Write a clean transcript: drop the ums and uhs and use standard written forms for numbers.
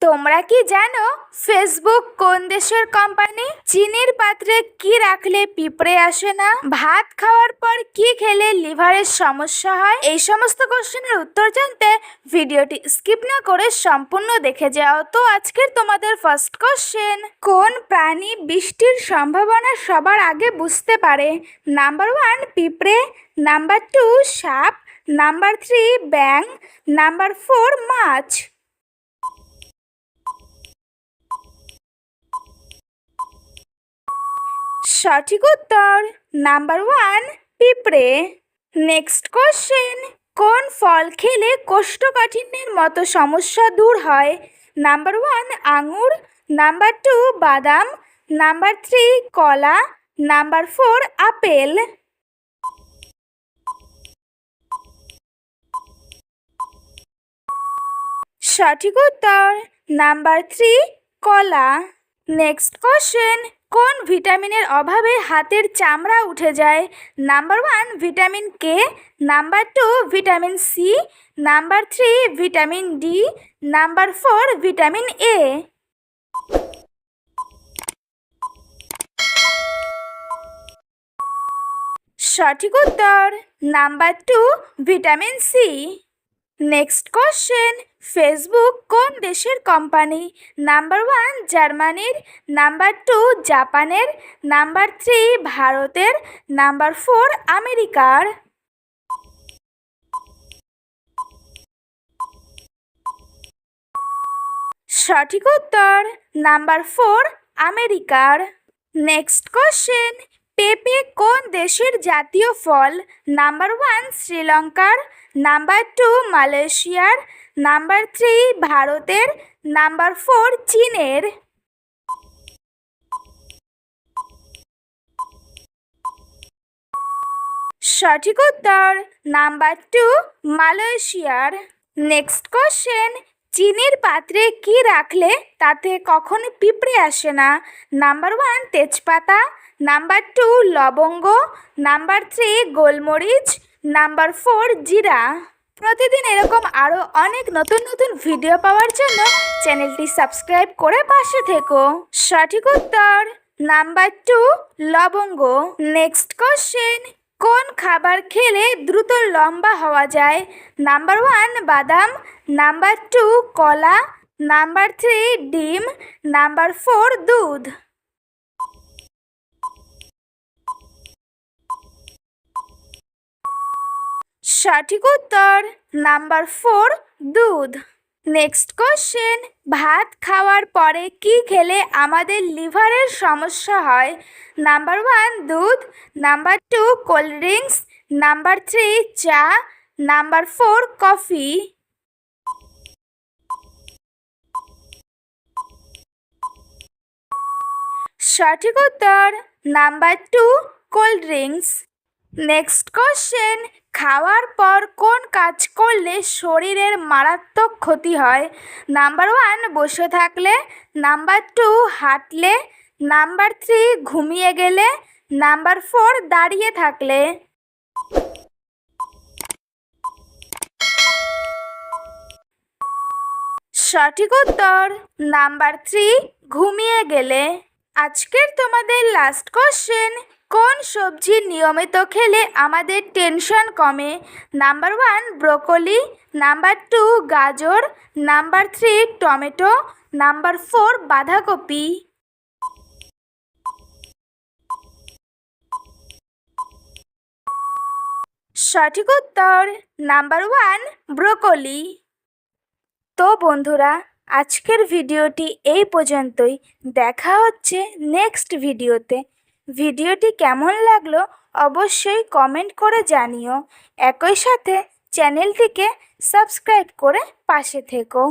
তোমরা কি জানো ফেসবুক কোন দেশের কোম্পানি? চিনির পাত্রে কি রাখলে পিঁপড়ে আসে না? ভাত খাওয়ার পর কি খেলে লিভারের সমস্যা হয়? এই সমস্ত কোশ্চেনের উত্তর জানতে ভিডিওটি স্কিপ না করে সম্পূর্ণ দেখে যাও। তো আজকের তোমাদের ফার্স্ট কোশ্চেন, কোন প্রাণী বৃষ্টির সম্ভাবনা সবার আগে বুঝতে পারে? নাম্বার 1 পিঁপড়ে, নাম্বার 2 সাপ, নাম্বার 3 ব্যাঙ, নাম্বার 4 মাছ। সঠিক উত্তর নাম্বার 1 পিঁপড়ে। নেক্সট কোশ্চেন, কোন ফল খেলে কোষ্ঠকাঠিন্যের মতো সমস্যা দূর হয়? নাম্বার 1 আঙুর, নাম্বার 2 বাদাম, নাম্বার 3 কলা, নাম্বার 4 আপেল। সঠিক উত্তর নাম্বার 3 কলা। নেক্সট কোশ্চেন, কোন ভিটামিনের অভাবে হাতের চামড়া উঠে যায়? Number 1 vitamin K, number 2 vitamin C, number 3 vitamin D, number 4 vitamin A. সঠিক উত্তর number 2 vitamin C. Next question, Facebook কোন দেশের কোম্পানি? নাম্বার 1 জার্মানির, নাম্বার 2 জাপানের, নাম্বার 3 ভারতের, নাম্বার 4 আমেরিকার। সঠিক উত্তর নাম্বার 4 আমেরিকার। নেক্সট কোশ্চেন, পেঁপে কোন দেশের জাতীয় ফল? নাম্বার 1 শ্রীলঙ্কার, নাম্বার 2 মালয়েশিয়ার, নাম্বার 3 ভারতের, নাম্বার 4 চীনের। সঠিক উত্তর নাম্বার 2 মালয়েশিয়ার। নেক্সট কোশ্চেন, চিনির পাত্রে কি রাখলে তাতে কখনো পিঁপড়ে আসে না? নাম্বার 1 তেজপাতা, নাম্বার 2 লবঙ্গ, নাম্বার 3 গোলমরিচ, নাম্বার 4 জিরা। প্রতিদিন এরকম আরও অনেক নতুন নতুন ভিডিও পাওয়ার জন্য চ্যানেলটি সাবস্ক্রাইব করে পাশে থেকো। সঠিক উত্তর নাম্বার 2 লবঙ্গ। নেক্সট কোশ্চেন, কোন খাবার খেলে দ্রুত লম্বা হওয়া যায়? নাম্বার 1 বাদাম, নাম্বার 2 কলা, নাম্বার 3 ডিম, নাম্বার 4 দুধ। সঠিক উত্তর নাম্বার 4 দুধ। নেক্সট কোশ্চেন, ভাত খাওয়ার পরে কি খেলে আমাদের লিভারের সমস্যা হয়? নাম্বার 1 দুধ, নাম্বার 2 কোল্ড ড্রিঙ্কস, নাম্বার 3 চা, নাম্বার 4 কফি। সঠিক উত্তর number 2 cold drinks. Next question, খাওয়ার পর কোন কাজ করলে শরীরের মারাত্মক ক্ষতি হয়? নাম্বার 1 বসে থাকলে, নাম্বার 2 হাঁটলে, নাম্বার 3 ঘুমিয়ে গেলে, নাম্বার 4 দাঁড়িয়ে থাকলে। সঠিক উত্তর নাম্বার 3 ঘুমিয়ে গেলে। আজকের তোমাদের লাস্ট কোশ্চেন, কোন সবজি নিয়মিত খেলে আমাদের টেনশন কমে? নাম্বার 1 ব্রোকলি, নাম্বার 2 গাজর, নাম্বার 3 টমেটো, নাম্বার 4 বাঁধাকপি। সঠিক উত্তর নাম্বার 1 ব্রোকলি। তো বন্ধুরা, আজকের ভিডিওটি এই পর্যন্তই। দেখা হচ্ছে নেক্সট ভিডিওতে। ভিডিওটি কেমন লাগলো অবশ্যই কমেন্ট করে জানিও। একই সাথে চ্যানেলটিকে সাবস্ক্রাইব করে পাশে থেকো।